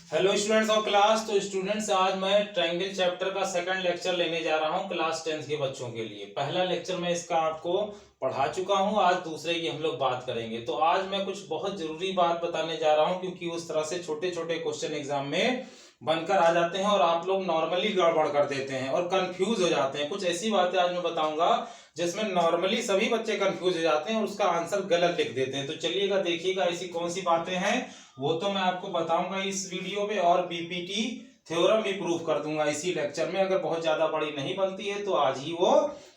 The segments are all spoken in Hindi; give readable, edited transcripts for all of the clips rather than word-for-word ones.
Hello students of class. तो स्टूडेंट्स आज मैं ट्रायंगल चैप्टर का सेकंड लेक्चर लेने जा रहा हूं क्लास 10th के बच्चों के लिए। पहला लेक्चर मैं इसका आपको पढ़ा चुका हूं, आज दूसरे की हम लोग बात करेंगे। तो आज मैं कुछ बहुत जरूरी बात बताने जा रहा हूं क्योंकि उस तरह से छोटे छोटे क्वेश्चन एग्जाम में बनकर आ जाते हैं और आप लोग नॉर्मली गड़बड़ कर देते हैं और कंफ्यूज हो जाते हैं। कुछ ऐसी बातें आज मैं बताऊंगा जिसमें नॉर्मली सभी बच्चे कंफ्यूज हो जाते हैं और उसका आंसर गलत लिख देते हैं। तो चलिएगा देखिएगा ऐसी कौन सी बातें हैं वो तो मैं आपको बताऊंगा इस वीडियो में, और बीपीटी थ्योरम भी प्रूफ कर दूंगा इसी लेक्चर में। अगर बहुत ज्यादा बड़ी नहीं बनती है तो आज ही वो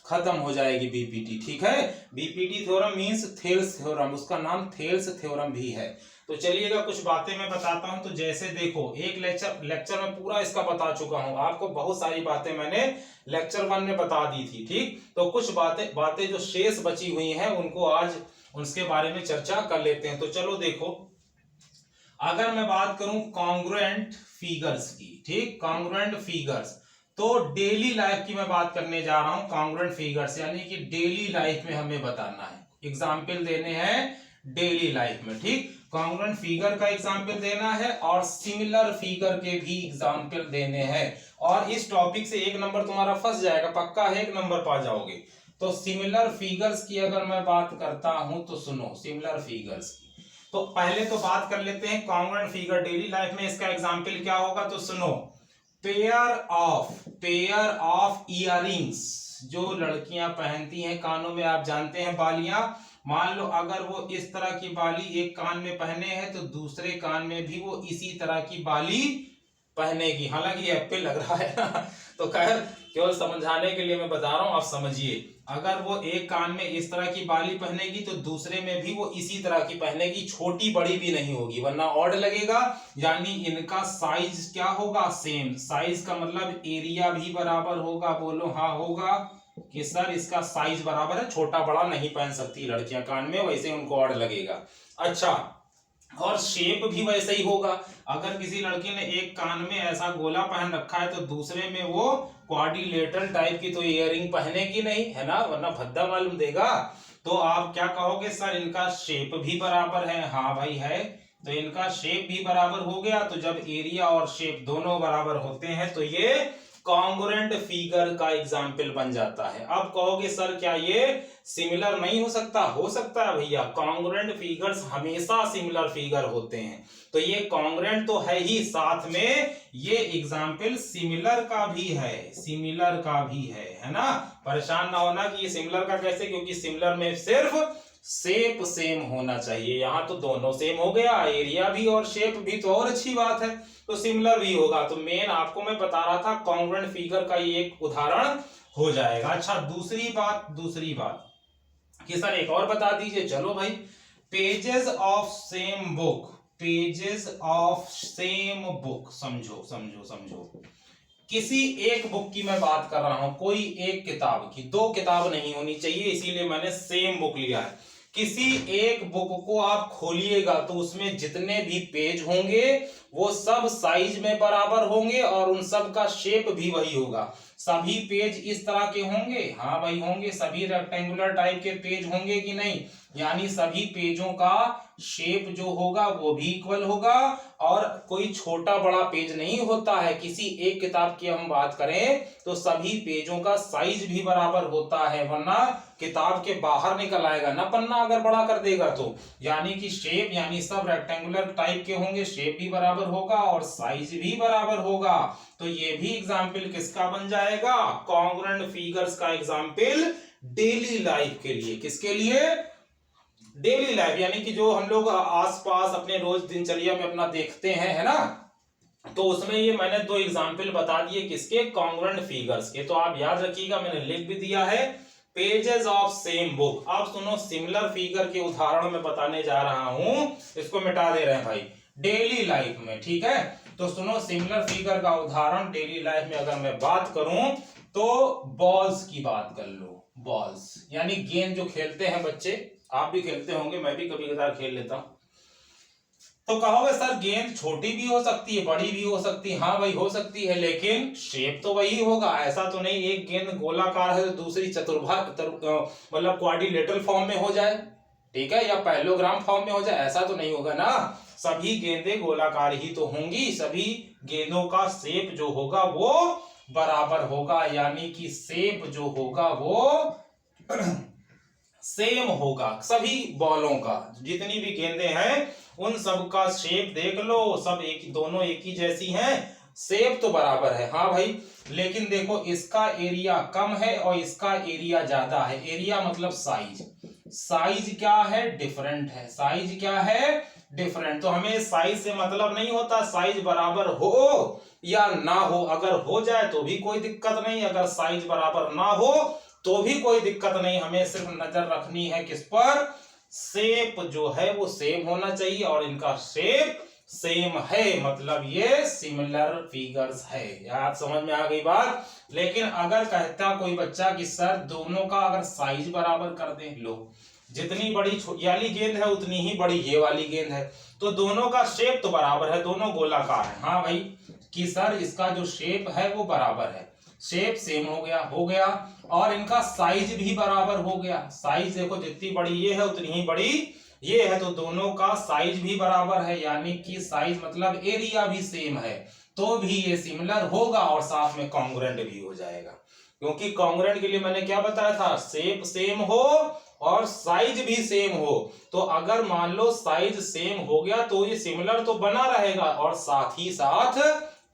खत्म हो जाएगी बीपीटी, ठीक है। BPT theorem means Thales theorem, उसका नाम थेल्स थ्योरम भी है। तो चलिएगा कुछ बातें मैं बताता हूं। तो जैसे देखो, एक लेक्चर में पूरा इसका बता चुका हूं आपको, बहुत सारी बातें मैंने लेक्चर 1 में बता दी थी, ठीक। तो कुछ बातें जो शेष बची हुई हैं उनको आज उसके बारे में चर्चा कर लेते हैं। तो चलो देखो, अगर मैं बात करूं कॉन्ग्रुएंट फिगर्स की, ठीक, कॉन्ग्रुएंट फिगर्स, तो डेली लाइफ की मैं बात करने जा रहा हूं। कॉन्ग्रुएंट फिगर्स यानी कि डेली लाइफ में हमें बताना है, एग्जाम्पल देने हैं डेली लाइफ में, ठीक। कॉन्ग्रुएंट फिगर का एग्जाम्पल देना है और सिमिलर फिगर के भी एग्जाम्पल देने हैं। और इस टॉपिक से एक नंबर तुम्हारा फंस जाएगा, पक्का है, 1 नंबर पा जाओगे। तो सिमिलर फिगर्स की अगर मैं बात करता हूं तो सुनो, सिमिलर फिगर्स की तो पहले तो बात कर लेते हैं कॉन्ग्रुएंट फिगर डेली लाइफ में। इसका एग्जाम्पल क्या होगा तो सुनो, पेयर ऑफ इयररिंग्स, जो लड़कियां पहनती हैं कानों में, आप जानते हैं बालियां। मान लो अगर वो इस तरह की बाली एक कान में पहने हैं तो दूसरे कान में भी वो इसी तरह की बाली पहनेगी। हालांकि ये एप्पल लग रहा है तो खैर केवल समझाने के लिए मैं बता रहा हूं, आप समझिए। अगर वो एक कान में इस तरह की बाली पहनेगी तो दूसरे में भी वो इसी तरह की पहनेगी, छोटी बड़ी भी नहीं होगी वरना ऑड लगेगा। यानी इनका साइज क्या होगा, सेम। साइज का मतलब एरिया भी बराबर होगा, बोलो हाँ होगा कि सर इसका साइज बराबर है, छोटा बड़ा नहीं पहन सकती लड़कियां कान में, वैसे उनको ऑड लगेगा। अच्छा, और शेप भी वैसे ही होगा। अगर किसी लड़की ने एक कान में ऐसा गोला पहन रखा है तो दूसरे में वो क्वाड्रिलेटरल टाइप की तो इयररिंग पहनेगी नहीं, है ना, वरना भद्दा मालूम देगा। तो आप क्या कहोगे, सर इनका शेप भी बराबर है। हाँ भाई है, तो इनका शेप भी बराबर हो गया। तो जब एरिया और शेप दोनों बराबर होते हैं तो ये कॉन्ग्रुएंट फिगर का एग्जाम्पल बन जाता है। अब कहोगे सर क्या ये सिमिलर नहीं हो सकता? हो सकता है भैया, कॉन्ग्रुएंट फिगर्स हमेशा सिमिलर फिगर होते हैं। तो ये कॉन्ग्रुएंट तो है ही, साथ में ये एग्जाम्पल सिमिलर का भी है, सिमिलर का भी है ना। परेशान ना होना कि ये सिमिलर का कैसे, क्योंकि सिमिलर में सिर्फ शेप सेम होना चाहिए। यहां तो दोनों सेम हो गया, एरिया भी और शेप भी, तो और अच्छी बात है। तो सिमिलर भी होगा। तो मेन आपको मैं बता रहा था कॉन्ग्रुएंट फिगर का ये एक उदाहरण हो जाएगा। अच्छा, दूसरी बात कि सर एक और बता दीजिए। चलो भाई, pages of same book, pages of same book, समझो। किसी एक बुक की मैं बात कर रहा हूं, कोई एक किताब की, 2 किताब नहीं होनी चाहिए, इसीलिए मैंने सेम बुक लिया है। किसी एक बुक को आप खोलिएगा तो उसमें जितने भी पेज होंगे वो सब साइज में बराबर होंगे और उन सब का शेप भी वही होगा। सभी पेज इस तरह के होंगे, हाँ भाई होंगे। सभी रेक्टेंगुलर टाइप के पेज होंगे कि नहीं, यानी सभी पेजों का शेप जो होगा वो भी इक्वल होगा और कोई छोटा बड़ा पेज नहीं होता है। किसी एक किताब की हम बात करें तो सभी पेजों का साइज भी बराबर होता है, वरना किताब के बाहर निकल आएगा ना पन्ना अगर बड़ा कर देगा तो। यानी कि शेप, यानी सब रेक्टेंगुलर टाइप के होंगे, शेप भी बराबर होगा और साइज भी बराबर होगा। तो ये भी एग्जाम्पल किसका बन जाएगा, कॉन्ग्रुएंट फिगर्स का एग्जाम्पल डेली लाइफ के लिए। किसके लिए? डेली लाइफ, यानी कि जो हम लोग आसपास अपने रोज दिनचर्या में अपना देखते हैं, है ना। तो उसमें ये मैंने 2 एग्जाम्पल बता दिए, किसके, कॉन्ग्रुएंट फिगर्स के। तो आप याद रखिएगा, मैंने लिख भी दिया है, पेजेस ऑफ सेम बुक। अब सुनो, सिमिलर फिगर के उदाहरण में बताने जा रहा हूं, इसको मिटा दे रहे हैं भाई, डेली लाइफ में, ठीक है। तो सुनो, सिमिलर फिगर का उदाहरण डेली लाइफ में अगर मैं बात करूं तो बॉल्स की बात कर लो। बॉल्स यानी गेंद जो खेलते हैं बच्चे, आप भी खेलते होंगे, मैं भी कभी कभार खेल लेता हूं। तो कहोगे सर गेंद छोटी भी हो सकती है, बड़ी भी हो सकती है। हाँ भाई हो सकती है, लेकिन शेप तो वही होगा। ऐसा तो नहीं एक गेंद गोलाकार है तो दूसरी चतुर्भुज मतलब क्वाड्रिलेटरल फॉर्म में हो जाए, ठीक है, या पैरेललोग्राम फॉर्म में हो जाए, ऐसा तो नहीं होगा ना। सभी गेंदें गोलाकार ही तो होंगी, सभी गेंदों का शेप जो होगा वो बराबर होगा, यानी कि शेप जो होगा वो सेम होगा। सभी बॉलों का जितनी भी गेंदें हैं उन सब का शेप देख लो, सब एक, दोनों एक ही जैसी हैं, शेप तो बराबर है। हाँ भाई, लेकिन देखो इसका एरिया कम है और इसका एरिया ज्यादा है। एरिया मतलब साइज, साइज क्या है, डिफरेंट है। साइज क्या है, डिफरेंट। तो हमें साइज से मतलब नहीं होता, साइज बराबर हो या ना हो। अगर हो जाए तो भी कोई दिक्कत नहीं, अगर साइज बराबर ना हो तो भी कोई दिक्कत नहीं। हमें सिर्फ नजर रखनी है किस पर, शेप जो है वो सेम होना चाहिए, और इनका शेप सेम है, मतलब ये सिमिलर फिगर्स है। यार समझ में आ गई बात। लेकिन अगर कहता कोई बच्चा कि सर दोनों का अगर साइज बराबर कर दें, लो जितनी बड़ी ये वाली गेंद है उतनी ही बड़ी ये वाली गेंद है, तो दोनों का शेप तो बराबर है, दोनों गोलाकार है। हाँ भाई, कि सर इसका जो शेप है वो बराबर है, शेप सेम हो गया, और इनका साइज भी बराबर हो गया। साइज देखो जितनी बड़ी ये है उतनी ही बड़ी ये है, तो दोनों का साइज भी बराबर है, यानी कि साइज मतलब एरिया भी सेम है, तो भी ये सिमिलर होगा और साथ में कॉन्ग्रुएंट भी हो जाएगा। क्योंकि कॉन्ग्रुएंट के लिए मैंने क्या बताया था, शेप सेम हो और साइज भी सेम हो। तो अगर मान लो साइज सेम हो गया तो ये सिमिलर तो बना रहेगा और साथ ही साथ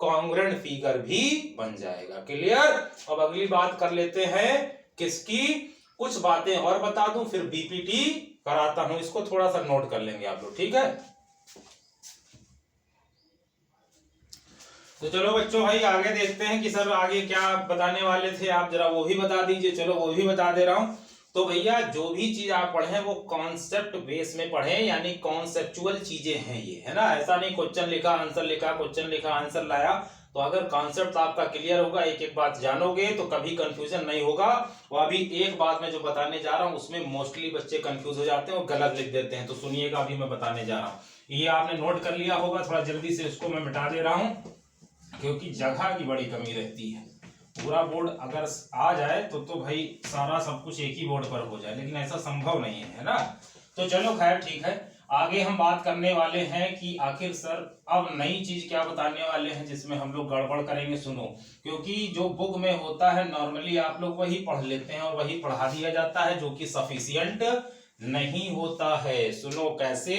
कॉन्ग्रुएंट फिगर भी बन जाएगा। क्लियर। अब अगली बात कर लेते हैं किसकी, कुछ बातें और बता दूं फिर बीपीटी कराता हूं, इसको थोड़ा सा नोट कर लेंगे आप लोग, ठीक है। तो चलो बच्चों भाई आगे देखते हैं कि सर आगे क्या बताने वाले थे आप, जरा वो भी बता दीजिए। चलो वो भी बता दे रहा हूं। तो भैया जो भी चीज आप पढ़े वो कॉन्सेप्ट बेस में पढ़े, यानी कॉन्सेप्चुअल चीजें हैं ये, है ना। ऐसा नहीं क्वेश्चन लिखा आंसर लिखा, क्वेश्चन लिखा आंसर लाया। तो अगर कॉन्सेप्ट आपका क्लियर होगा, एक एक बात जानोगे तो कभी कंफ्यूजन नहीं होगा। और अभी एक बात मैं जो बताने जा रहा हूं उसमें मोस्टली बच्चे कंफ्यूज हो जाते हैं और गलत लिख देते हैं, तो सुनिएगा अभी मैं बताने जा रहा हूँ। ये आपने नोट कर लिया होगा, थोड़ा जल्दी से इसको मैं मिटा दे रहा हूँ क्योंकि जगह की बड़ी कमी रहती है। पूरा बोर्ड अगर आ जाए तो भाई सारा सब कुछ एक ही बोर्ड पर हो जाए, लेकिन ऐसा संभव नहीं है ना। तो चलो खैर ठीक है, आगे हम बात करने वाले हैं कि आखिर सर अब नई चीज क्या बताने वाले हैं जिसमें हम लोग गड़बड़ करेंगे। सुनो, क्योंकि जो बुक में होता है नॉर्मली आप लोग वही पढ़ लेते हैं और वही पढ़ा दिया जाता है, जो कि सफिशिएंट नहीं होता है। सुनो कैसे,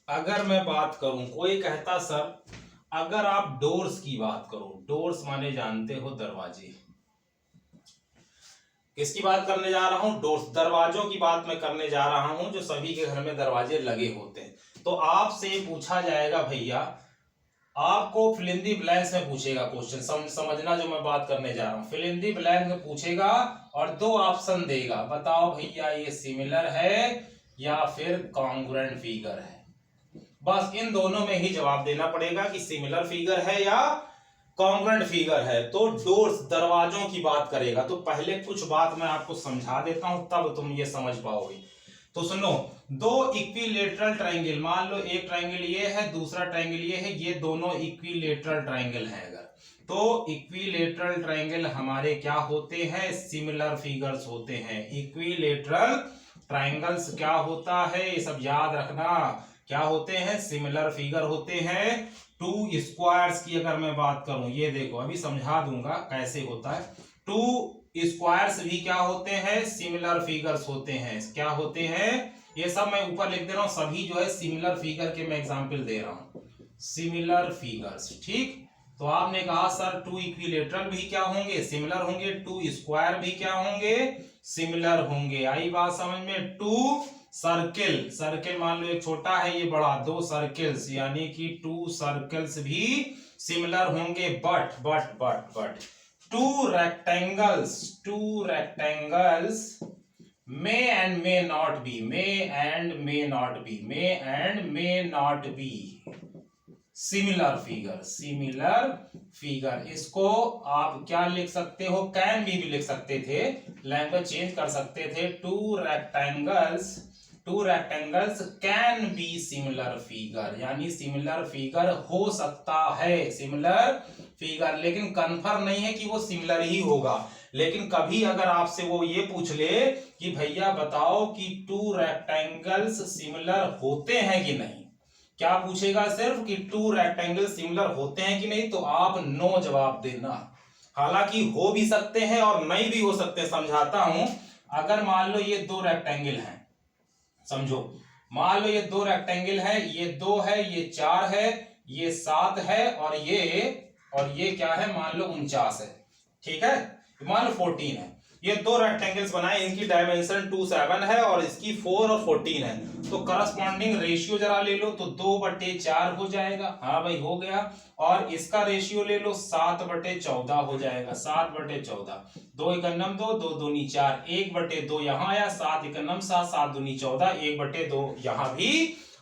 अगर मैं बात करूं, कोई कहता सर अगर आप डोर्स की बात करो, डोर्स माने जानते हो दरवाजे, किसकी बात करने जा रहा हूं, डोर्स, दरवाजों की बात मैं करने जा रहा हूं, जो सभी के घर में दरवाजे लगे होते हैं। तो आपसे पूछा जाएगा भैया, आपको फिल इन द ब्लैंक्स में पूछेगा क्वेश्चन, समझना जो मैं बात करने जा रहा हूं। फिल इन द ब्लैंक में पूछेगा और दो ऑप्शन देगा, बताओ भैया ये सिमिलर है या फिर कॉन्ग्रुएंट फिगर है। बस इन दोनों में ही जवाब देना पड़ेगा कि सिमिलर फिगर है या कॉन्ग्रुएंट फिगर है। तो डोर्स, दरवाजों की बात करेगा। तो पहले कुछ बात मैं आपको समझा देता हूं तब तुम ये समझ पाओगे। तो सुनो, दो इक्विलेटरल ट्रायंगल, मान लो एक ट्रायंगल ये है दूसरा ट्रायंगल ये है, ये दोनों इक्विलेटरल ट्रायंगल है अगर, तो इक्विलेटरल ट्रायंगल हमारे क्या होते हैं, सिमिलर फिगर्स होते हैं। इक्विलेटरल ट्रायंगल्स क्या होता है ये सब याद रखना, क्या होते हैं, सिमिलर फिगर होते हैं। टू स्क्वायर्स की अगर मैं बात करूं, ये देखो अभी समझा दूंगा कैसे होता है। टू स्क्वायर्स भी क्या होते हैं, सिमिलर फिगर्स होते हैं। क्या होते हैं, ये सब मैं ऊपर लिख दे रहा हूं, सभी जो है सिमिलर फिगर के मैं एग्जांपल दे रहा हूं, सिमिलर फिगर्स। ठीक, तो आपने कहा सर टू इक्विलेटरल भी क्या होंगे, सिमिलर होंगे, टू स्क्वायर भी क्या होंगे, सिमिलर होंगे। आई बात समझ में। टू सर्किल, सर्किल मान लो एक छोटा है ये बड़ा, दो सर्किल्स यानी कि टू सर्किल्स भी सिमिलर होंगे। But to rectangles may and may not be, may not be similar figure. इसको आप क्या लिख सकते हो, कैन भी लिख सकते थे, लैंग्वेज चेंज कर सकते थे। To rectangles can be similar figure, यानी सिमिलर फिगर हो सकता है, सिमिलर फिगर, लेकिन कंफर्म नहीं है कि वो सिमिलर ही होगा। लेकिन कभी अगर आपसे वो ये पूछ ले कि भैया बताओ कि टू रेक्टेंगल्स सिमिलर होते हैं कि नहीं, क्या पूछेगा सिर्फ कि टू रेक्टेंगल सिमिलर होते हैं कि नहीं, तो आप नो जवाब देना। हालांकि हो भी सकते हैं और नहीं भी हो सकते, समझाता हूं। अगर मान लो ये दो रेक्टेंगल हैं, समझो, मान लो ये दो रेक्टेंगल है, ये 2 है, ये 4 है, ये 7 है, और ये क्या है, मान लो 49 है, ठीक है, मान लो 14 है। ये दो रेक्टेंगल्स बनाए, इनकी डायमेंशन 2 7 है और इसकी 4 और 14 है, तो करस्पॉन्डिंग रेशियो जरा ले लो, तो 2/4 हो जाएगा। हाँ भाई हो गया। और इसका रेशियो ले लो, 7/14 हो जाएगा, 7/14। 2 एकम 2, 2 दूनी 4, 1/2 यहाँ आया, 7 एकम 7, 7 दूनी 14, 1/2 यहाँ भी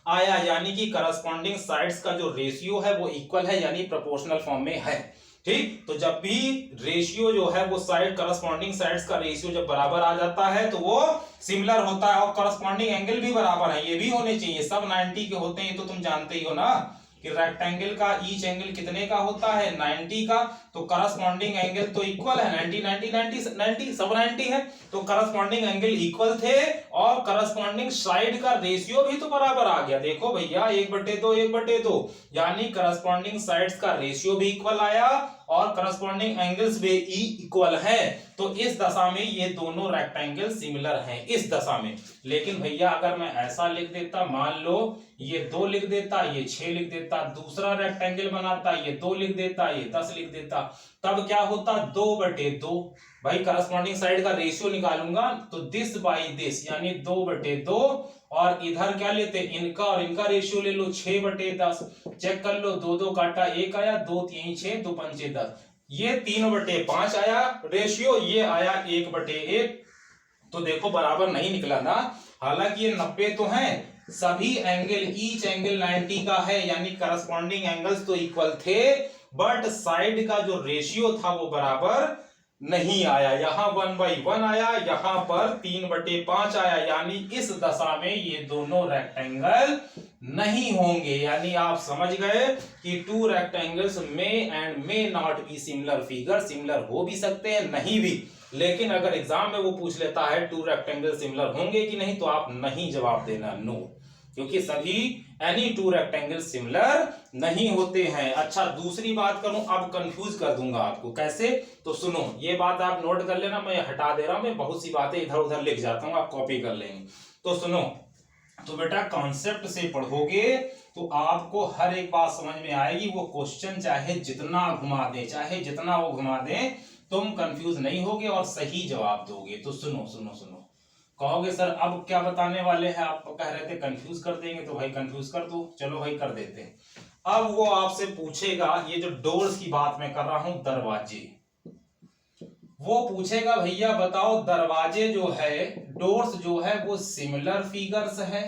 आया। यानी कि करस्पॉन्डिंग साइड्स का जो रेशियो है वो इक्वल है, यानी प्रोपोर्शनल फॉर्म में है। ठीक, तो जब भी रेशियो जो है वो साइड करस्पॉन्डिंग साइड्स का रेशियो जब बराबर आ जाता है तो वो सिमिलर होता है, और करस्पॉन्डिंग एंगल भी बराबर है, ये भी होने चाहिए, सब 90 के होते हैं, तो तुम जानते ही हो ना कि रेक्टेंगल का ईच एंगल कितने का होता है, 90 का, तो करस्पॉन्डिंग एंगल तो इक्वल है, 90 90 90 90 सब 90 है, तो करस्पॉन्डिंग एंगल इक्वल थे, और करस्पॉन्डिंग साइड का रेशियो भी तो बराबर आ गया। देखो भैया 1/2 1/2, यानी करस्पॉन्डिंग साइड्स का रेशियो भी इक्वल आया और करस्पॉन्डिंग एंगल्स भी इक्वल है, तो इस दशा में ये दोनों रेक्टेंगल सिमिलर हैं, इस दशा में। लेकिन भैया अगर मैं ऐसा लिख देता, मान लो ये 2 लिख देता, ये 6 लिख देता, दूसरा रेक्टेंगल बनाता, ये 2 लिख देता, ये 10 लिख देता, तब क्या होता, 2/2। भाई करस्पॉन्डिंग साइड का रेशियो निकालूंगा तो दिस बाई दिस, यानी 2/2, और इधर क्या लेते, इनका और इनका रेशियो ले लो, 6/10। चेक कर लो, 2 2 काटा 1 आया, 2 3 6, 2 5 10, ये 3/5 आया रेशियो, ये आया 1/1। तो देखो बराबर नहीं निकला ना, हालांकि ये 90 तो है, सभी एंगल ईच एंगल 90 का है, यानी करस्पॉन्डिंग एंगल्स तो इक्वल थे, बट साइड का जो रेशियो था वो बराबर नहीं आया। यहां 1/1 आया, यहां पर 3/5 आया, यानी इस दशा में ये दोनों रेक्टेंगल नहीं होंगे। यानी आप समझ गए कि to rectangles may and may not be similar figure, similar हो भी सकते हैं नहीं भी, लेकिन अगर एग्जाम में वो पूछ लेता है टू रेक्टेंगल सिमिलर होंगे कि नहीं, तो आप नहीं जवाब देना, नो, क्योंकि सभी एनी टू रेक्टेंगल सिमिलर नहीं होते हैं। अच्छा दूसरी बात करूं, अब कंफ्यूज कर दूंगा आपको, कैसे, तो सुनो, ये बात आप नोट कर लेना, मैं हटा दे रहा हूं, मैं बहुत सी बातें इधर उधर लिख जाता हूं, आप कॉपी कर लेंगे। तो सुनो, तो बेटा कॉन्सेप्ट से पढ़ोगे तो आपको हर एक बात समझ में आएगी, वो क्वेश्चन चाहे जितना घुमा दे, चाहे जितना वो घुमा दे, तुम कंफ्यूज नहीं होगे और सही जवाब दोगे। तो सुनो सुनो सुनो, कहोगे सर अब क्या बताने वाले हैं, आप कह रहे थे कंफ्यूज कर देंगे, तो भाई कंफ्यूज कर दो, चलो भाई कर देते हैं। अब वो आपसे पूछेगा, ये जो डोर्स की बात मैं कर रहा हूं, दरवाजे, वो पूछेगा भैया बताओ दरवाजे जो है, डोर्स जो है वो सिमिलर फिगर्स है,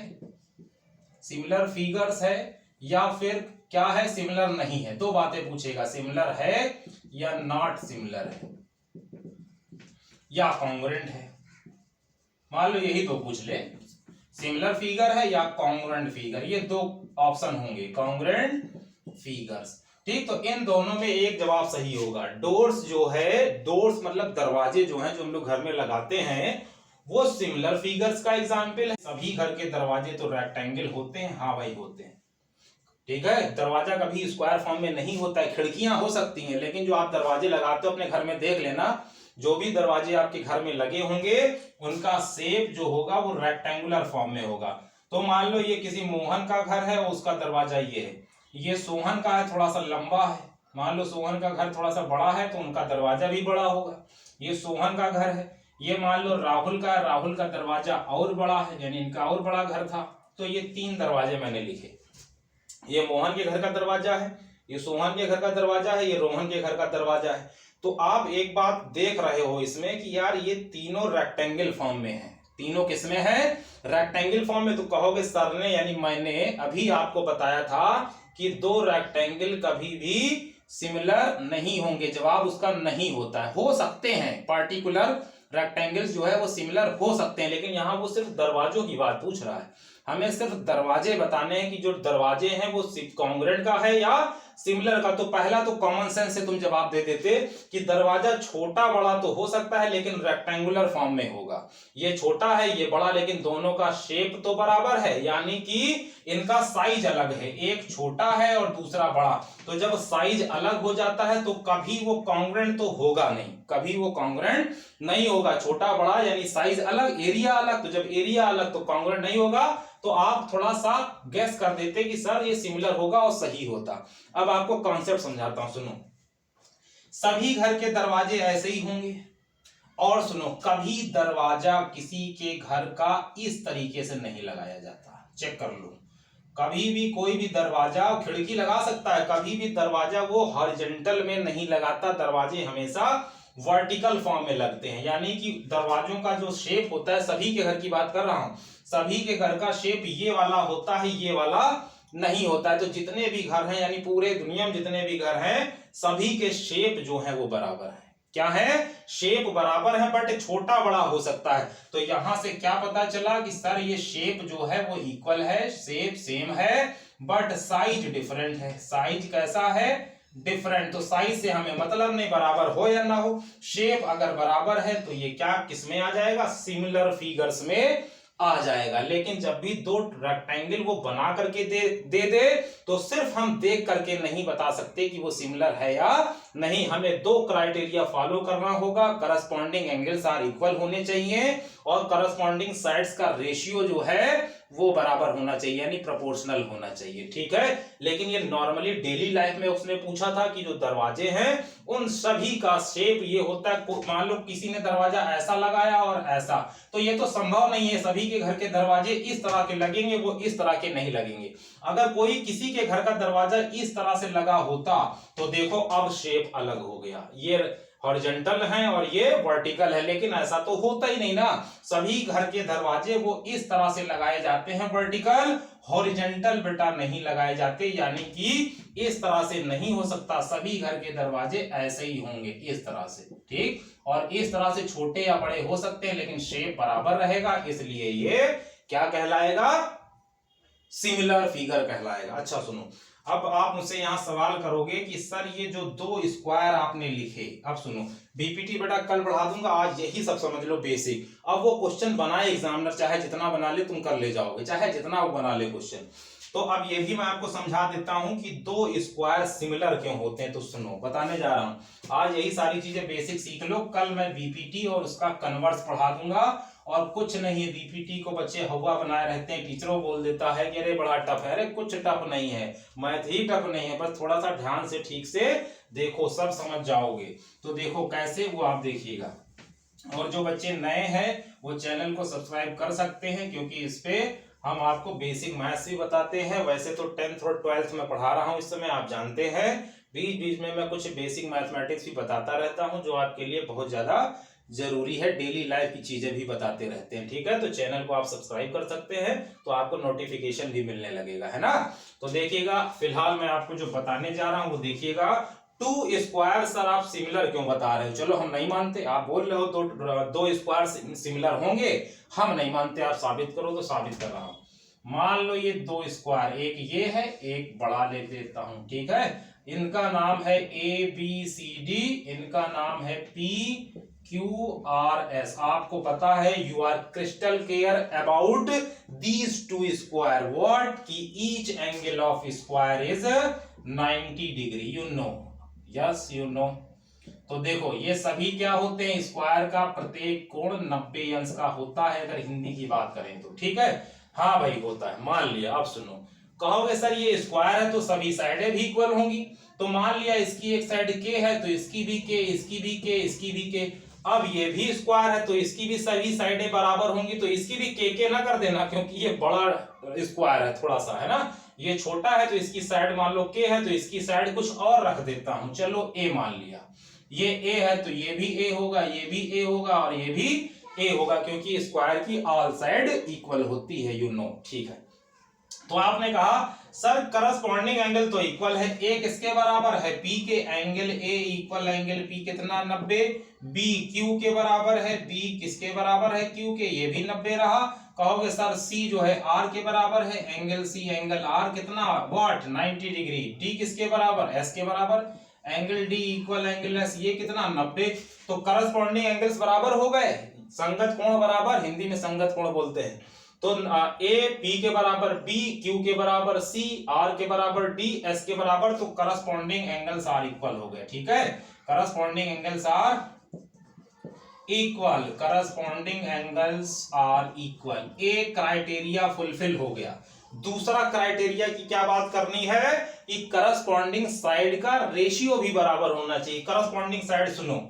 सिमिलर फिगर्स है या फिर क्या है, सिमिलर नहीं है। दो बातें पूछेगा, सिमिलर है या नॉट सिमिलर है, या कॉन्ग्रुएंट है, मान लो यही दो पूछ ले, सिमिलर फिगर है या कॉन्ग्रुएंट फिगर, ये दो ऑप्शन होंगे, कॉन्ग्रुएंट फिगर्स। ठीक, तो इन दोनों में एक जवाब सही होगा। डोर्स जो है, डोर्स मतलब दरवाजे जो हैं, जो हम लोग घर में लगाते हैं, वो सिमिलर फिगर्स का एग्जाम्पल है। सभी घर के दरवाजे तो रेक्टेंगल होते हैं, हाँ भाई होते हैं, ठीक है, दरवाजा कभी स्क्वायर फॉर्म में नहीं होता है, खिड़कियां हो सकती हैं, लेकिन जो आप दरवाजे लगाते हो अपने घर में देख लेना, जो भी दरवाजे आपके घर में लगे होंगे उनका शेप जो होगा वो रेक्टेंगुलर फॉर्म में होगा। तो मान लो ये किसी मोहन का घर है, उसका दरवाजा ये है, ये सोहन का है, थोड़ा सा लंबा है, मान लो सोहन का घर थोड़ा सा बड़ा है तो उनका दरवाजा भी बड़ा होगा। ये सोहन का घर है, ये मान लो राहुल का, राहुल का दरवाजा और बड़ा है, यानी इनका और बड़ा घर था। तो ये 3 दरवाजे मैंने लिखे, ये मोहन के घर का दरवाजा है, ये सोहन के घर का दरवाजा है, ये रोहन के घर का दरवाजा है। तो आप एक बात देख रहे हो इसमें कि यार ये तीनों रेक्टेंगल फॉर्म में है, तीनों किसमें है, रेक्टेंगल फॉर्म में। तो कहोगे सर ने, यानी मैंने अभी आपको बताया था कि दो रेक्टेंगल कभी भी सिमिलर नहीं होंगे, जवाब उसका नहीं होता है। हो सकते हैं पार्टिकुलर रेक्टेंगल्स जो है वो सिमिलर हो सकते हैं, लेकिन यहाँ वो सिर्फ दरवाजों की बात पूछ रहा है, हमें सिर्फ दरवाजे बताने हैं कि जो दरवाजे हैं वो कॉन्ग्रुएंट का है या सिमिलर का? तो पहला तो कॉमन सेंस से तुम जवाब दे देते कि दरवाजा छोटा बड़ा तो हो सकता है लेकिन रेक्टेंगुलर फॉर्म में होगा। ये छोटा है ये बड़ा, लेकिन दोनों का शेप तो बराबर है, यानी कि इनका साइज अलग है, एक छोटा है और दूसरा बड़ा। तो जब साइज अलग हो जाता है तो कभी वो कॉन्ग्रुएंट तो होगा नहीं, कभी वो कॉन्ग्रुएंट नहीं होगा। छोटा बड़ा यानी साइज अलग, एरिया अलग, तो जब एरिया अलग तो कॉन्ग्रुएंट नहीं होगा। तो आप थोड़ा सा गेस कर देते कि सर ये सिमिलर होगा और सही होता। अब आपको कॉन्सेप्ट समझाता हूं, सुनो। सभी घर के दरवाजे ऐसे ही होंगे, और सुनो कभी दरवाजा किसी के घर का इस तरीके से नहीं लगाया जाता। चेक कर लो, कभी भी कोई भी दरवाजा, खिड़की लगा सकता है, कभी भी दरवाजा वो हॉरिजॉन्टल में नहीं लगाता। दरवाजे हमेशा वर्टिकल फॉर्म में लगते हैं, यानी कि दरवाजों का जो शेप होता है, सभी के घर की बात कर रहा हूं, सभी के घर का शेप ये वाला होता है, ये वाला नहीं होता है। तो जितने भी घर हैं, यानी पूरे दुनिया में जितने भी घर हैं, सभी के शेप जो है वो बराबर है। क्या है? शेप बराबर है, बट छोटा बड़ा हो सकता है। तो यहां से क्या पता चला कि सर ये शेप जो है वो इक्वल है, शेप सेम है, बट साइज डिफरेंट है। साइज कैसा है? डिफरेंट। तो साइज से हमें मतलब नहीं, बराबर हो या ना हो, शेप अगर बराबर है तो ये क्या किसमें आ जाएगा? सिमिलर फिगर्स में आ जाएगा। लेकिन जब भी दो रेक्टेंगल वो बना करके दे तो सिर्फ हम देख करके नहीं बता सकते कि वो सिमिलर है या नहीं। हमें दो क्राइटेरिया फॉलो करना होगा। करस्पॉन्डिंग एंगल्स आर इक्वल होने चाहिए और करस्पॉन्डिंग साइड्स का रेशियो जो है वो बराबर होना चाहिए, यानी प्रोपोर्शनल होना चाहिए। ठीक है, लेकिन ये नॉर्मली डेली लाइफ में उसने पूछा था कि जो दरवाजे हैं उन सभी का शेप ये होता है। मान लो किसी ने दरवाजा ऐसा लगाया और ऐसा, तो ये तो संभव नहीं है सभी के घर के दरवाजे इस तरह के लगेंगे, वो इस तरह के नहीं लगेंगे। अगर कोई किसी के घर का दरवाजा इस तरह से लगा होता तो देखो अब शेप अलग हो गया, ये हॉरिजॉन्टल है और ये वर्टिकल है। लेकिन ऐसा तो होता ही नहीं ना, सभी घर के दरवाजे वो इस तरह से लगाए जाते हैं वर्टिकल, हॉरिजॉन्टल बेटा नहीं लगाए जाते, यानी कि इस तरह से नहीं हो सकता। सभी घर के दरवाजे ऐसे ही होंगे, इस तरह से, ठीक। और इस तरह से छोटे या बड़े हो सकते हैं लेकिन शेप बराबर रहेगा, इसलिए ये क्या कहलाएगा? सिमिलर फिगर कहलाएगा। अच्छा सुनो, अब आप मुझसे यहां सवाल करोगे कि सर ये जो दो स्क्वायर आपने लिखे, अब सुनो, बीपीटी बेटा कल बढ़ा दूंगा, आज यही सब समझ लो बेसिक। अब वो क्वेश्चन बनाए एग्जामिनर, चाहे जितना बना ले तुम कर ले जाओगे, चाहे जितना वो बना ले क्वेश्चन। तो अब ये भी मैं आपको समझा देता हूं कि दो स्क्वायर सिमिलर क्यों होते हैं। तो सुनो, बताने जा रहा हूं, आज यही सारी चीजें बेसिक सीख लो, कल मैं बीपीटी और उसका कन्वर्स पढ़ा दूंगा। और कुछ नहीं है, बीपीटी को बच्चे हवा बनाए रहते हैं, टीचरों बोल देता है कि अरे बड़ा टफ है। अरे कुछ टफ नहीं है, मैथ ही टफ नहीं है, बस थोड़ा सा ध्यान से ठीक से देखो, सब समझ जाओगे। तो देखो कैसे, वो आप देखिएगा। और जो बच्चे नए हैं वो चैनल को सब्सक्राइब कर सकते हैं, क्योंकि इस पे हम आपको बेसिक मैथ्स भी बताते हैं। वैसे तो 10th और 12th में पढ़ा रहा हूं इस समय, आप जानते हैं। बीच बीच में मैं कुछ बेसिक मैथमेटिक्स भी बताता रहता हूं, जो आपके लिए बहुत ज्यादा जरूरी है, डेली लाइफ की चीजें भी बताते रहते हैं। ठीक है, तो चैनल को आप सब्सक्राइब कर सकते हैं, तो आपको नोटिफिकेशन भी मिलने लगेगा, है ना। तो देखिएगा, फिलहाल मैं आपको जो बताने जा रहा हूं वो देखिएगा। टू स्क्वायर सर आप सिमिलर क्यों बता रहे हो? चलो हम नहीं मानते, आप बोल रहे हो दो स्क्वायर सिमिलर होंगे, हम नहीं मानते, आप साबित करो। तो साबित कर रहा हूं। मान लो ये दो स्क्वायर, एक ये है, एक बड़ा ले देता हूं, ठीक है। इनका नाम है ABCD, इनका नाम है PQRS। आपको पता है, you are crystal clear about these two square, what की each angle of square is 90 degree, you know, yes you know. तो देखो ये सभी क्या होते हैं, स्क्वायर का प्रत्येक कोण 90 अंश का होता है, अगर हिंदी की बात करें तो, ठीक है। हाँ भाई होता है, मान लिया। अब सुनो, कहोगे सर ये स्क्वायर है तो सभी साइडें भी इक्वल होंगी, तो मान लिया इसकी एक साइड के है तो इसकी भी के, इसकी भी के, इसकी भी के। अब ये भी स्क्वायर है तो इसकी भी सभी साइडें बराबर होंगी, तो इसकी भी के ना कर देना, क्योंकि ये बड़ा स्क्वायर है थोड़ा सा, है ना। ये छोटा है तो इसकी साइड मान लो के है, तो इसकी साइड कुछ और रख देता हूं, चलो ए मान लिया। ये ए है तो ये भी ए होगा, ये भी ए होगा और ये भी ए होगा, क्योंकि स्क्वायर की ऑल साइड इक्वल होती है, यू नो, ठीक है। तो आपने कहा सर करस्पॉन्डिंग एंगल तो इक्वल है, ए किसके बराबर है, पी के, angle A equal angle P कितना 90, बी क्यू के बराबर है, बी किसके बराबर है, क्यू के, ये भी 90 रहा। कहोगे सर सी जो है आर के बराबर है, एंगल सी एंगल आर कितना व्हाट 90 डिग्री, डी किसके बराबर, एस के बराबर, angle D equal angle S, ये कितना 90। तो करस्पॉन्डिंग एंगल्स बराबर हो गए, संगत कोण बराबर, हिंदी में संगत कोण बोलते हैं। तो ए पी के बराबर बी, क्यू के बराबर सी, आर के बराबर डी, एस के बराबर, तो करस्पॉन्डिंग एंगल्स आर इक्वल हो गए। ठीक है, corresponding angles are equal, corresponding angles are equal, एक क्राइटेरिया फुलफिल हो गया। दूसरा क्राइटेरिया की क्या बात करनी है कि करस्पॉन्डिंग साइड का रेशियो भी बराबर होना चाहिए। करस्पॉन्डिंग साइड सुनो,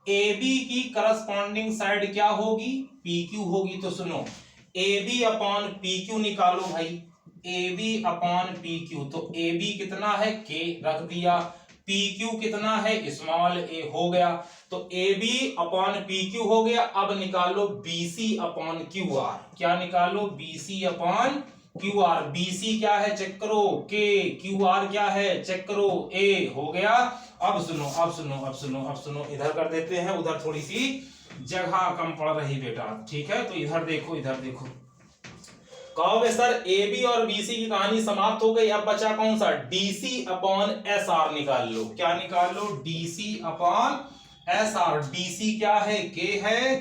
ए बी की करस्पॉन्डिंग साइड क्या होगी, पी क्यू होगी। तो सुनो A B upon P Q निकालो भाई, A B upon P Q, तो ए बी कितना है के रख दिया, पी क्यू कितना है स्मॉल ए हो गया, तो A B upon P Q हो गया। अब निकालो B C upon Q R, क्या निकालो B C upon Q R, B C क्या है चेक करो के, क्यू आर क्या है चेक करो ए, हो गया। अब सुनो अब सुनो अब सुनो अब सुनो, इधर कर देते हैं, उधर थोड़ी सी जगह कम पड़ रही बेटा, ठीक है। तो इधर देखो इधर देखो, कहोगे सर ए बी और बी सी की कहानी समाप्त हो गई, अब बचा कौन सा, D C upon S R निकाल लो, क्या निकाल लो, D C upon S R, D C क्या है के है,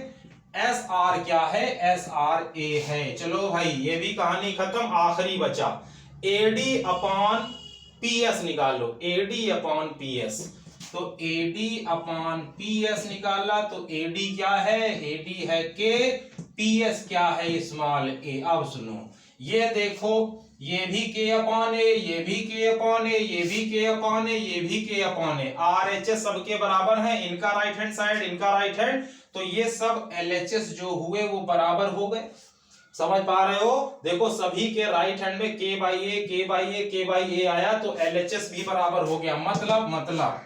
एस आर क्या है, एस आर ए है। चलो भाई ये भी कहानी खत्म, आखिरी बचा A D upon P S निकाल लो, A D upon P S, तो AD अपॉन PS निकाला, तो AD क्या है, AD है के, PS क्या है स्मॉल a। अब सुनो ये देखो, ये भी K अपॉन ए, ये भी K अपॉन ए, ये भी K अपॉन ए, ये भी K अपॉन ए, RHS सबके बराबर है, इनका राइट हैंड साइड इनका राइट हैंड, तो ये सब LHS जो हुए वो बराबर हो गए। समझ पा रहे हो, देखो सभी के राइट हैंड में K by A K by A K by A आया, तो LHS भी बराबर हो गया। मतलब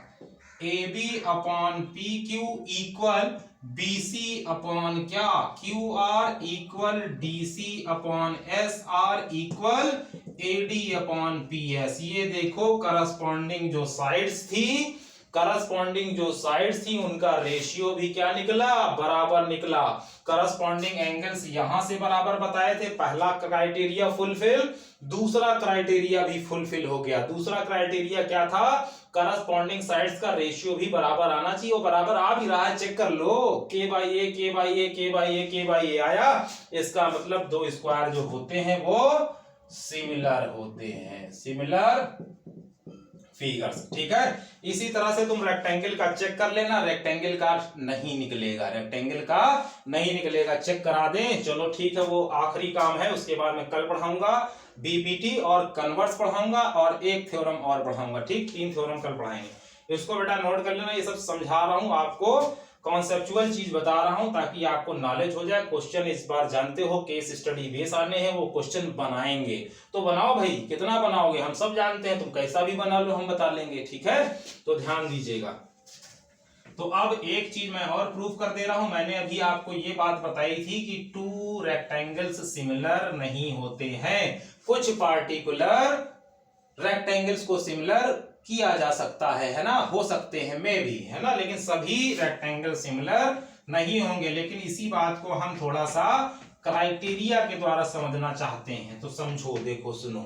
A B upon P Q equal B C upon क्या Q R equal D C upon S R equal A D upon P S. ये देखो करस्पॉन्डिंग जो साइड्स थी उनका रेशियो भी क्या निकला, बराबर निकला। करस्पॉन्डिंग एंगल्स यहां से बराबर बताए थे, पहला क्राइटेरिया फुलफिल, दूसरा क्राइटेरिया भी फुलफिल हो गया। दूसरा क्राइटेरिया क्या था, करस्पॉन्डिंग साइड्स का रेशियो भी बराबर आना चाहिए, वो बराबर आ भी रहा है, चेक कर लो, के बाई ए के बाई ए के बाई ए के बाई ए आया, इसका मतलब दो स्क्वायर जो होते हैं वो सिमिलर होते हैं, सिमिलर फिगर्स। ठीक है, इसी तरह से तुम रेक्टेंगल का चेक कर लेना, रेक्टेंगल का नहीं निकलेगा, चेक करा दें। चलो ठीक है, वो आखिरी काम है, उसके बाद मैं कल पढ़ाऊंगा बीपीटी और कन्वर्स पढ़ाऊंगा और एक थ्योरम और पढ़ाऊंगा। ठीक, 3 थ्योरम कल पढ़ाएंगे, इसको बेटा नोट कर लेना। ये सब समझा रहा हूं आपको, कॉन्सेप्चुअल चीज बता रहा हूं ताकि आपको नॉलेज हो जाए। क्वेश्चन इस बार जानते हो केस स्टडी बेस आने हैं, वो क्वेश्चन बनाएंगे, तो बनाओ भाई, कितना बनाओगे हम सब जानते हैं, तुम कैसा भी बना लो हम बता लेंगे। ठीक है, तो ध्यान दीजिएगा। तो अब एक चीज मैं और प्रूफ कर दे रहा हूं, मैंने अभी आपको ये बात बताई थी कि 2 रेक्टेंगल्स सिमिलर नहीं होते हैं, कुछ पार्टिकुलर रेक्टेंगल्स को सिमिलर किया जा सकता है ना, हो सकते हैं मे भी, है ना, लेकिन सभी रेक्टेंगल सिमिलर नहीं होंगे। लेकिन इसी बात को हम थोड़ा सा क्राइटेरिया के द्वारा समझना चाहते हैं, तो समझो, देखो सुनो,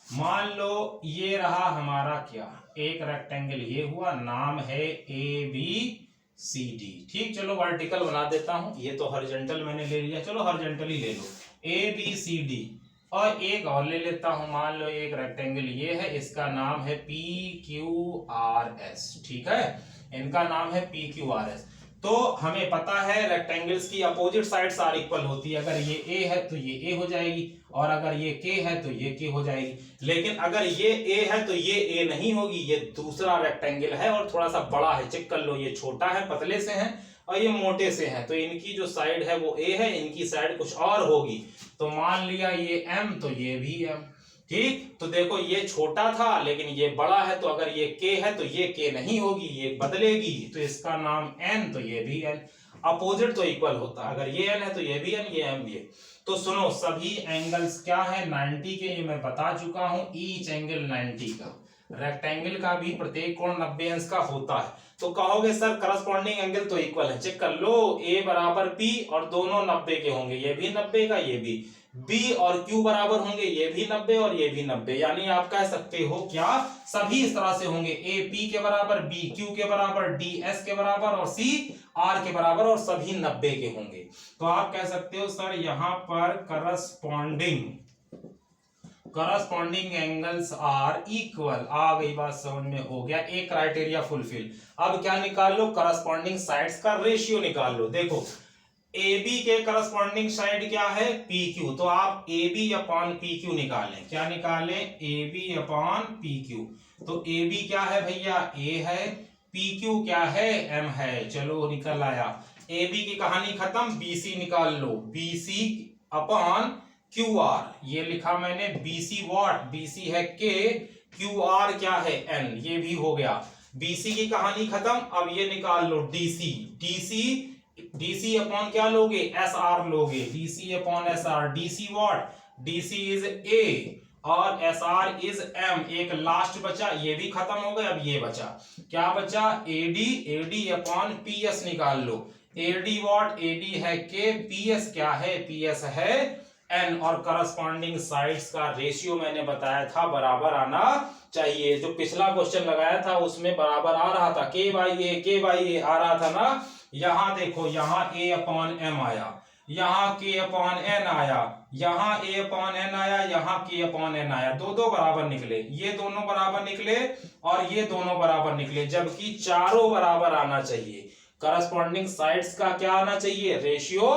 मान लो ये रहा हमारा क्या, एक रेक्टेंगल ये हुआ, नाम है ए बी सी डी। ठीक, चलो वर्टिकल बना देता हूं, ये तो हॉरिजॉन्टल मैंने ले लिया, चलो हॉरिजॉन्टल ही ले लो, ए बी सी डी। और एक और ले लेता हूं, मान लो एक रेक्टेंगल ये है, इसका नाम है पी क्यू आर एस। ठीक है, इनका नाम है पी क्यू आर एस। तो हमें पता है रेक्टेंगल्स की अपोजिट साइड्स आर इक्वल होती है, अगर ये ए है तो ये ए हो जाएगी, और अगर ये के है तो ये के हो जाएगी। लेकिन अगर ये ए है तो ये ए नहीं होगी, ये दूसरा रेक्टेंगल है और थोड़ा सा बड़ा है, चेक कर लो, ये छोटा है पतले से है और ये मोटे से हैं, तो इनकी जो साइड है वो ए है, इनकी साइड कुछ और होगी। तो मान लिया ये m, तो ये भी m। ठीक, तो देखो ये छोटा था लेकिन ये बड़ा है, तो अगर ये k है तो ये k नहीं होगी, ये बदलेगी, तो इसका नाम n, तो ये भी n। अपोजिट तो इक्वल होता है, अगर ये n है तो ये भी n, ये m भी है। तो सुनो, सभी एंगल्स क्या है 90 के, ये मैं बता चुका हूं, ईच एंगल 90 का। रेक्टेंगल का भी प्रत्येक कोण 90 अंश का होता है। तो कहोगे सर करस्पॉन्डिंग एंगल तो इक्वल है, चेक कर लो, a बराबर p और दोनों 90 के होंगे, ये भी 90 का, ये भी, b और q बराबर होंगे, ये भी 90 और ये भी 90, यानी आप कह सकते हो क्या, सभी इस तरह से होंगे, a p के बराबर, b q के बराबर, d s के बराबर और c r के बराबर, और सभी 90 के होंगे। तो आप कह सकते हो सर यहाँ पर करस्पॉन्डिंग एंगल्स आर इक्वल, आ गई बात समझ में, हो गया एक क्राइटेरिया फुलफिल। अब क्या निकाल लो, करस्पॉन्डिंग साइड्स का रेशियो निकाल लो। देखो AB के करस्पॉन्डिंग साइड क्या है, PQ, तो आप AB अपॉन PQ निकालें, क्या निकालें, AB अपॉन PQ। तो AB क्या है भैया, A है, PQ क्या है, M है, चलो निकल आया। AB की कहानी खत्म, BC निकाल लो, BC अपॉन QR, ये लिखा मैंने, BC व्हाट, BC है K, QR क्या है N, ये भी हो गया। BC की कहानी खत्म, अब ये निकाल लो DC अपॉन क्या लोगे, SR लोगे, DC upon SR, DC what, DC is A और SR इज M। एक लास्ट बचा, ये भी खत्म हो गया, अब ये बचा, क्या बचा, AD अपॉन PS निकाल लो, AD व्हाट, AD है K, PS क्या है, PS है N, और करस्पॉन्डिंग साइड्स का रेशियो मैंने बताया था बराबर आना चाहिए। जो पिछला क्वेश्चन लगाया था उसमें बराबर आ रहा था, K बाई A आ रहा था ना। यहां देखो, यहाँ A अपॉन M आया, यहाँ K अपॉन N आया, यहाँ A अपॉन N आया, यहाँ K अपॉन N आया, दो बराबर निकले, ये दोनों बराबर निकले और ये दोनों बराबर निकले, जबकि चारों बराबर आना चाहिए। करस्पॉन्डिंग साइड्स का क्या आना चाहिए, रेशियो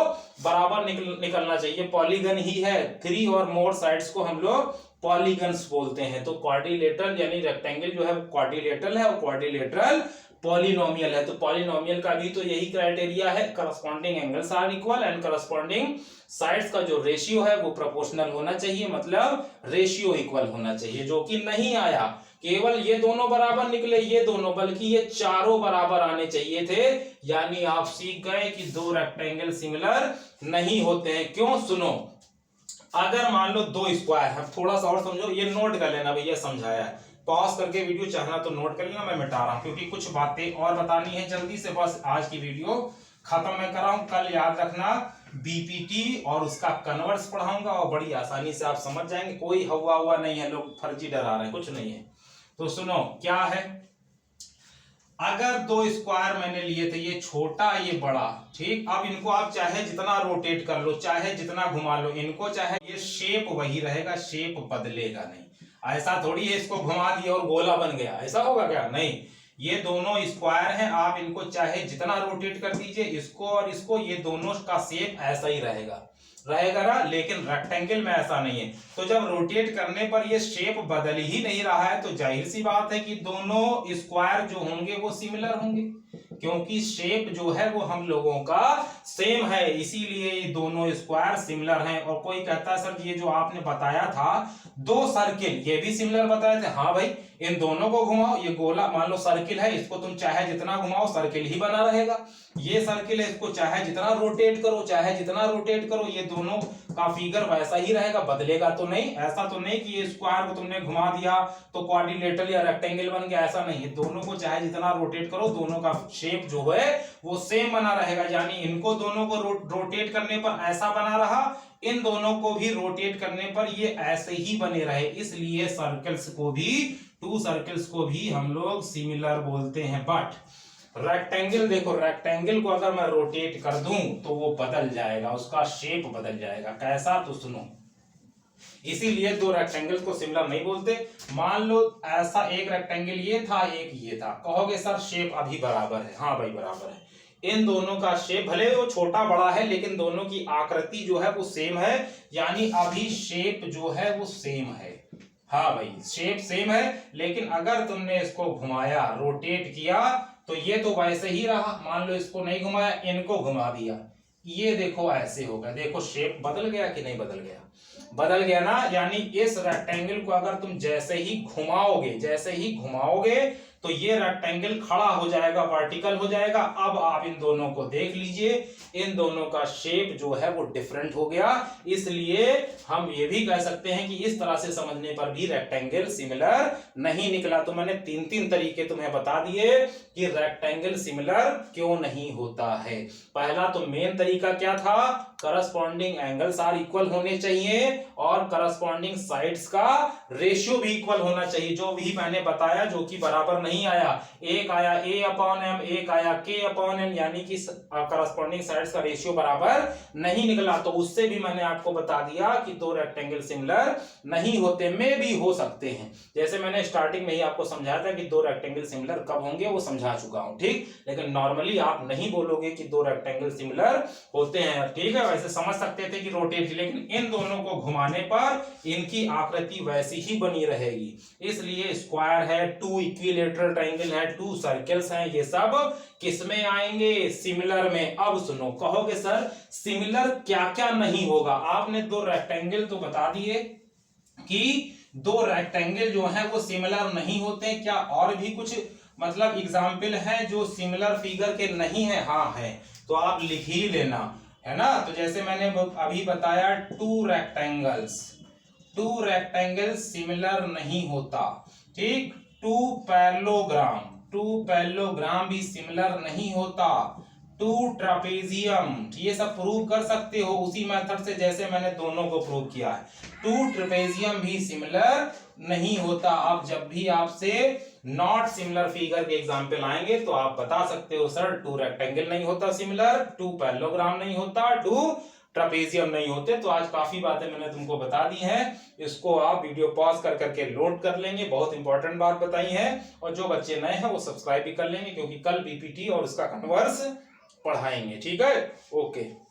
बराबर निकलना चाहिए। पॉलीगन ही है, 3 और मोर साइड्स को हम लोग पॉलीगन्स बोलते हैं। तो क्वाड्रिलेटरल यानी रेक्टेंगल जो है क्वाड्रिलेटरल है और क्वाड्रिलेटरल पॉलिनोमियल है। तो पॉलिनोमियल का भी तो यही क्राइटेरिया है, corresponding angles are equal and corresponding sides का जो रेशियो है वो प्रोपोर्शनल होना चाहिए, मतलब रेशियो इक्वल होना चाहिए, जो कि नहीं आया। केवल ये दोनों बराबर निकले, ये दोनों, बल्कि ये चारों बराबर आने चाहिए थे। यानी आप सीख गए कि दो रेक्टेंगल सिमिलर नहीं होते हैं। क्यों, सुनो, अगर मान लो दो स्क्वायर है, थोड़ा सा और समझो, ये नोट कर लेना भैया, समझाया है, पॉज करके वीडियो चाहना तो नोट कर लेना, मैं मिटा रहा हूं क्योंकि कुछ बातें और बतानी है जल्दी से, बस आज की वीडियो खत्म मैं कर रहा हूं। कल याद रखना बीपीटी और उसका कन्वर्स पढ़ाऊंगा और बड़ी आसानी से आप समझ जाएंगे, कोई हवा हुआ नहीं है, लोग फर्जी डरा रहे हैं, कुछ नहीं है। तो सुनो क्या है, अगर दो स्क्वायर मैंने लिए थे, ये छोटा ये बड़ा, ठीक, अब इनको आप चाहे जितना रोटेट कर लो, चाहे जितना घुमा लो इनको, चाहे ये शेप वही रहेगा, शेप बदलेगा नहीं। ऐसा थोड़ी है इसको घुमा दिया और गोला बन गया, ऐसा होगा क्या, नहीं। ये दोनों स्क्वायर हैं, आप इनको चाहे जितना रोटेट कर दीजिए, इसको और इसको, ये दोनों का शेप ऐसा ही रहेगा ना, लेकिन रेक्टेंगल में ऐसा नहीं है। तो जब रोटेट करने पर ये शेप बदल ही नहीं रहा है, तो जाहिर सी बात है कि दोनों स्क्वायर जो होंगे वो सिमिलर होंगे, क्योंकि शेप जो है वो हम लोगों का सेम है, इसीलिए ये दोनों स्क्वायर सिमिलर हैं। और कोई कहता है सर ये जो आपने बताया था दो सर्किल, ये भी सिमिलर बताए थे, हाँ भाई, इन दोनों को घुमाओ, ये गोला मान लो सर्किल है, इसको तुम चाहे जितना घुमाओ सर्किल ही बना रहेगा, ये सर्किल है, इसको चाहे जितना रोटेट करो, चाहे जितना रोटेट करो, ये दोनों का फिगर वैसा ही रहेगा, बदलेगा तो नहीं। ऐसा तो नहीं कि ये स्क्वायर को तुमने घुमा दिया तो क्वाड्रिलेटरल या रेक्टेंगल बन गया, ऐसा नहीं है, दोनों को चाहे जितना रोटेट करो, दोनों का शेप जो है वो सेम बना रहेगा। यानी इनको दोनों को रोटेट करने पर ऐसा बना रहा, इन दोनों को भी रोटेट करने पर ये ऐसे ही बने रहे, इसलिए सर्कल्स को भी, टू सर्कल्स को भी हम लोग सिमिलर बोलते हैं। बट रेक्टेंगल देखो, रेक्टेंगल को अगर मैं रोटेट कर दूं तो वो बदल जाएगा, उसका शेप बदल जाएगा, कैसा, तो सुनो, इसीलिए दो रेक्टेंगल्स को सिमिलर नहीं बोलते। मान लो ऐसा एक रेक्टेंगल ये था, एक ये था, कहोगे सर शेप अभी बराबर है, हाँ भाई बराबर है, इन दोनों का शेप भले वो छोटा बड़ा है लेकिन दोनों की आकृति जो है वो सेम है, यानी अभी शेप जो है वो सेम है, हाँ भाई शेप सेम है। लेकिन अगर तुमने इसको घुमाया, रोटेट किया, तो ये तो वैसे ही रहा, मान लो इसको नहीं घुमाया, इनको घुमा दिया, ये देखो ऐसे होगा, देखो शेप बदल गया कि नहीं बदल गया, बदल गया ना। यानी इस रेक्टेंगल को अगर तुम जैसे ही घुमाओगे तो ये रेक्टेंगल खड़ा हो जाएगा, वर्टिकल हो जाएगा। अब आप इन दोनों को देख लीजिए, इन दोनों का शेप जो है वो डिफरेंट हो गया, इसलिए हम ये भी कह सकते हैं कि इस तरह से समझने पर भी रेक्टेंगल सिमिलर नहीं निकला। तो मैंने तीन तीन तरीके तुम्हें बता दिए कि रेक्टेंगल सिमिलर क्यों नहीं होता है। पहला तो मेन तरीका क्या था, करस्पॉन्डिंग एंगल्स आर इक्वल होने चाहिए और करस्पॉन्डिंग साइड्स का रेशियो भी इक्वल होना चाहिए, जो भी मैंने बताया, जो कि बराबर नहीं आया। एक आया a/m, एक आया k/n, यानी कि करस्पॉन्डिंग साइड्स का रेशियो बराबर नहीं निकला। तो उससे भी मैंने आपको बता दिया कि दो रेक्टेंगल सिमिलर नहीं होते, में भी हो सकते हैं। जैसे मैंने स्टार्टिंग में ही आपको समझाया था कि दो रेक्टेंगल सिमिलर कब होंगे, वो समझा चुका हूं, ठीक। लेकिन नॉर्मली आप नहीं बोलोगे कि दो रेक्टेंगल सिमिलर होते हैं, ठीक है। वैसे समझ सकते थे कि रोटेट, लेकिन इन दोनों को घुमाने पर इनकी आकृति वैसी ही बनी रहेगी, इसलिए स्क्वायर है, टू इक्विलेटरल ट्रायंगल है, टू सर्कल्स हैं, ये सब किसमें आएंगे, सिमिलर में। अब सुनो, कहोगे सर सिमिलर क्या क्या नहीं होगा। आपने दो रेक्टेंगल तो बता दिए कि दो रेक्टेंगल जो है वो सिमिलर नहीं होते, क्या और भी कुछ मतलब एग्जाम्पल है जो सिमिलर फिगर के नहीं है? हाँ है, तो आप लिख ही लेना, है ना। तो जैसे मैंने अभी बताया, टू रेक्टेंगल सिमिलर नहीं होता, ठीक। टू पैरेललोग्राम भी सिमिलर नहीं होता। टू ट्रापेजियम, ये सब प्रूव कर सकते हो उसी मेथड से जैसे मैंने दोनों को प्रूव किया है। टू ट्रापेजियम भी सिमिलर नहीं होता। अब जब भी आपसे नॉट सिमिलर फिगर के एग्जांपल आएंगे तो आप बता सकते हो सर टू रेक्टेंगल नहीं होता सिमिलर, टू पैरेललोग्राम नहीं होता, टू ट्रापेजियम नहीं होते। तो आज काफी बातें मैंने तुमको बता दी हैं, इसको आप वीडियो पॉज कर करके नोट कर लेंगे, बहुत इंपॉर्टेंट बात बताई है। और जो बच्चे नए हैं वो सब्सक्राइब भी कर लेंगे, क्योंकि कल बीपीटी और उसका कन्वर्स पढ़ाएंगे, ठीक है। ओके।